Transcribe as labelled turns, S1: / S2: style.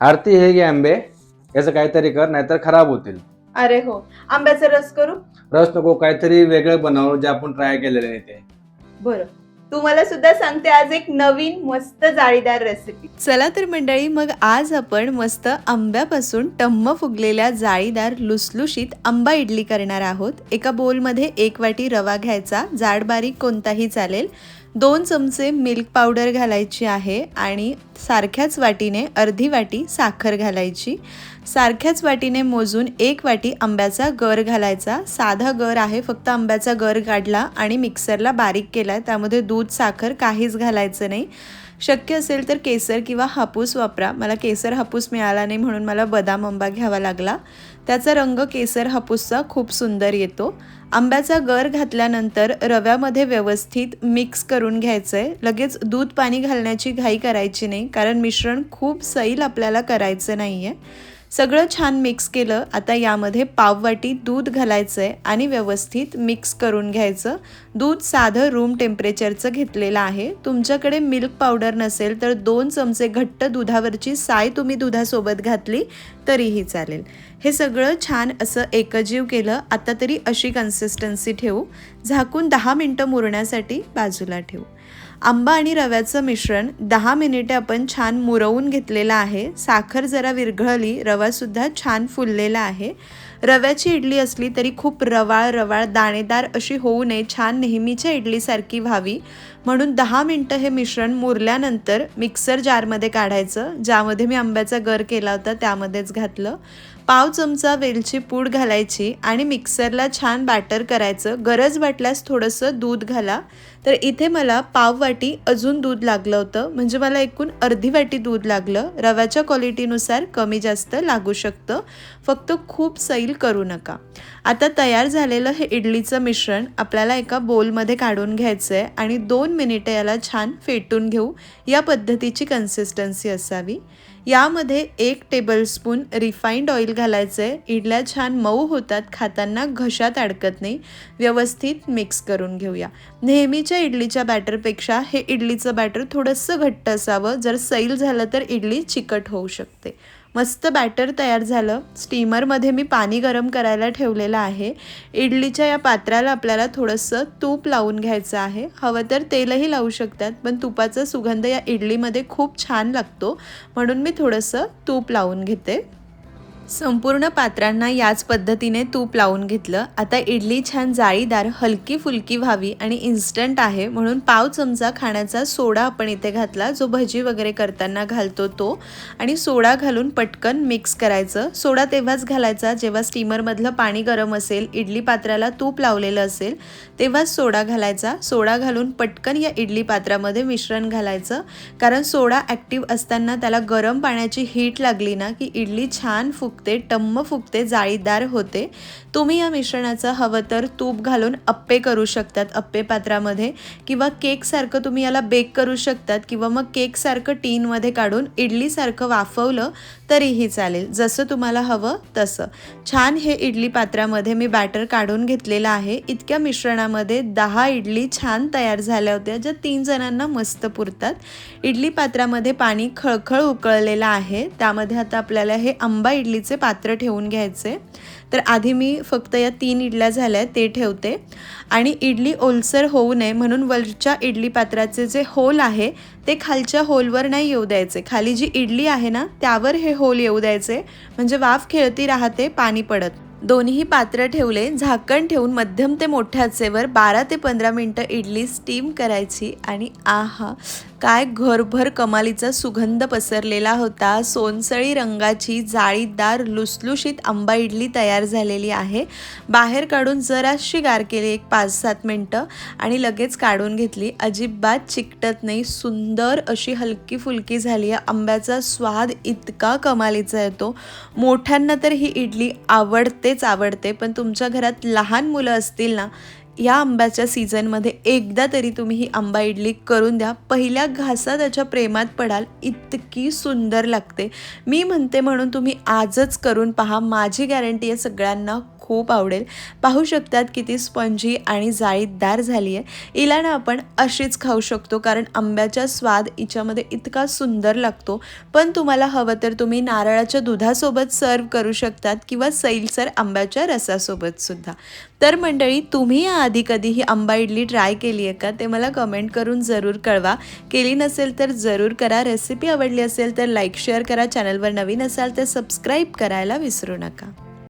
S1: आरती हे घे आंबे, याचं काहीतरी कर नाहीतर खराब होतील.
S2: अरे हो, आंब्याचा रस करू?
S1: रस नको, काहीतरी वेगळं बनव जे आपण ट्राय केलेलं नाही ते.
S2: बरं, तुम्हाला सुद्धा सांगते आज एक नवीन मस्त जाळीदार रेसिपी.
S3: चला तर मंडळी, मग आज आपण मस्त आंब्यापासून टम्म फुगलेल्या जाळीदार लुसलुशीत आंबा इडली करणार आहोत. एका बोलमध्ये 1 वाटी रवा घ्यायचा, जाड बारीक कोणताही चालेल. 2 चमचे मिल्क पावडर घालायची आहे आणि सारख्याच वाटीने अर्धी वाटी साखर घालायची. सारख्याच वाटीने मोजून 1 वाटी आंब्याचा गर घालायचा. साधा गर आहे, फक्त आंब्याचा गर काढला आणि मिक्सरला बारीक केला. त्यामध्ये दूध साखर काहीच घालायचं नाही. शक्य असेल तर केसर किंवा हापूस वापरा. मला केसर हापूस मिळाला नाही म्हणून मला बदाम आंबा घ्यावा लागला. त्याचा रंग केसर हापूसचा खूप सुंदर येतो. आंब्याचा गर घातल्यानंतर रव्यामध्ये व्यवस्थित मिक्स करून घ्यायचं आहे. लगेच दूध पाणी घालण्याची घाई करायची नाही, कारण मिश्रण खूप सैल आपल्याला करायचं नाही आहे. सगळं छान मिक्स केलं. आता यामध्ये पाववाटी दूध घालायचं आहे आणि व्यवस्थित मिक्स करून घ्यायचं. दूध साधं रूम टेम्परेचरचं घेतलेलं आहे. तुमच्याकडे मिल्क पावडर नसेल तर 2 चमचे घट्ट दुधावरची साय तुम्ही दुधासोबत घातली तरीही चालेल. हे सगळं छान असं एकजीव केलं. आता तरी अशी कन्सिस्टन्सी ठेवू. झाकून 10 मिनटं मुरण्यासाठी बाजूला ठेवू. आंबा आणि रव्याचं मिश्रण 10 मिनिटे आपण छान मुरवून घेतलेलं आहे. साखर जरा विरघळली, रवासुद्धा छान फुललेला आहे. रव्याची इडली असली तरी खूप रवाळ रवाळ दाणेदार अशी होऊ नये, छान नेहमीच्या इडलीसारखी व्हावी म्हणून 10 मिनटं हे मिश्रण मुरल्यानंतर मिक्सर जारमध्ये काढायचं. ज्यामध्ये मी आंब्याचा गर केला होता त्यामध्येच घातलं. पाव चमचा वेलची पूड घालायची आणि मिक्सरला छान बॅटर करायचं. गरज वाटल्यास थोडंसं दूध घाला. तर इथे मला पाव वाटी अजून दूध लागलं होतं, म्हणजे मला एकूण अर्धी वाटी दूध लागलं. रव्याच्या क्वालिटीनुसार कमी जास्त लागू शकतं, फक्त खूप सैल करू नका. आता तयार झालेलं हे इडलीचं मिश्रण आपल्याला एका बोलमध्ये काढून घ्यायचं आहे आणि 2 मिनिटे याला छान फेटून घेऊ. या पद्धतीची कन्सिस्टन्सी असावी. यामध्ये 1 टेबलस्पून रिफाइंड ऑइल घालायचं आहे. इडल्या छान मऊ होतात, खाताना घशात अडकत नाही. व्यवस्थित मिक्स करून घेऊया. नेहमीच्या इडलीच्या बॅटरपेक्षा हे इडलीचं बॅटर थोडंसं घट्ट असावं. जर सैल झालं तर इडली चिकट होऊ शकते. मस्त बॅटर तयार झालं. स्टीमरमध्ये मी पाणी गरम करायला ठेवलेलं आहे. इडलीच्या या पात्राला आपल्याला थोडंसं तूप लावून घ्यायचं आहे. हवं तर तेलही लावू शकतात, पण तुपाचा सुगंध या इडलीमध्ये खूप छान लागतो म्हणून मी थोडंसं तूप लावून घेते. संपूर्ण पात्रांना याच पद्धतीने तूप लावून घेतलं. आता इडली छान जाळीदार हलकी फुलकी व्हावी आणि इन्स्टंट आहे म्हणून पाव चमचा खाण्याचा सोडा आपण इथे घातला, जो भजी वगैरे करताना घालतो तो. आणि सोडा घालून पटकन मिक्स करायचं. सोडा तेव्हाच घालायचा जेव्हा स्टीमरमधलं पाणी गरम असेल, इडली पात्राला तूप लावलेलं असेल तेव्हाच सोडा घालायचा. सोडा घालून पटकन या इडली पात्रामध्ये मिश्रण घालायचं, कारण सोडा ॲक्टिव्ह असताना त्याला गरम पाण्याची हीट लागली ना की इडली छान फुगते, टम्म फुगते, जाळीदार होते. तुम्ही या मिश्रणाचं हवं तर तूप घालून अप्पे करू शकतात अप्पे पात्रामध्ये, किंवा केकसारखं तुम्ही याला बेक करू शकतात, किंवा मग केकसारखं टीनमध्ये काढून इडलीसारखं वाफवलं तरीही चालेल, जसं तुम्हाला हवं तसं. छान हे इडली पात्रामध्ये मी बॅटर काढून घेतलेलं आहे. इतक्या मिश्रणामध्ये 10 इडली छान तयार झाल्या होत्या, ज्या 3 जणांना मस्त पुरतात. इडली पात्रामध्ये पाणी खळखळ उकळलेलं आहे. त्यामध्ये आता आपल्याला हे आंबा इडलीचे पात्र ठेवून घ्यायचे. तर आधी मी फक्त या 3 इडल्या झाल्या ते ठेवते. आणि इडली ओलसर होऊ नये म्हणून वरच्या इडली पात्राचे जे होल आहे ते खालच्या होलवर नाही येऊ द्यायचे. खाली जी इडली आहे ना त्यावर हे होल येऊ द्यायचे, म्हणजे वाफ खेळती राहते, पाणी पडत. दोन्ही पात्र ठेवले. झाकण ठेवून मध्यम ते मोठ्या आचेवर 12 ते 15 मिनटं इडली स्टीम करायची. आणि आहा, काय घरभर कमालीचा सुगंध पसरलेला होता. सोनसळी रंगाची जाळीदार लुसलुशीत आंबा इडली तयार झालेली आहे. बाहेर काढून जराशी गार केली, एक 5-7 मिनटं, आणि लगेच काढून घेतली. अजिबात चिकटत नाही, सुंदर अशी हलकी फुलकी झाली आहे. आंब्याचा स्वाद इतका कमालीचा येतो. मोठ्यांना तर ही इडली आवडतेच आवडते, पण तुमच्या घरात लहान मुलं असतील ना, या आंब्याच्या सीझनमध्ये एकदा तरी तुम्ही ही आंबा इडली करून द्या. पहिल्या घासात त्याच्या प्रेमात पडाल, इतकी सुंदर लागते. मी म्हणते म्हणून तुम्ही आजच करून पहा. माझी गॅरंटी आहे सगळ्यांना खूप आवडेल. पाहू शकतात किती स्पंजी आणि जाळीदार झाली आहे. हिला ना आपण अशीच खाऊ शकतो कारण आंब्याचा स्वाद हिच्यामध्ये इतका सुंदर लागतो. पण तुम्हाला हवं तर तुम्ही नारळाच्या दुधासोबत सर्व करू शकतात किंवा सैलसर आंब्याच्या रसासोबत सुद्धा. तर मंडळी, तुम्ही याआधी कधी ही आंबा इडली ट्राय केली आहे का ते मला कमेंट करून जरूर कळवा. केली नसेल तर जरूर करा. रेसिपी आवडली असेल तर लाईक शेअर करा. चॅनलवर नवीन असाल तर सबस्क्राईब करायला विसरू नका.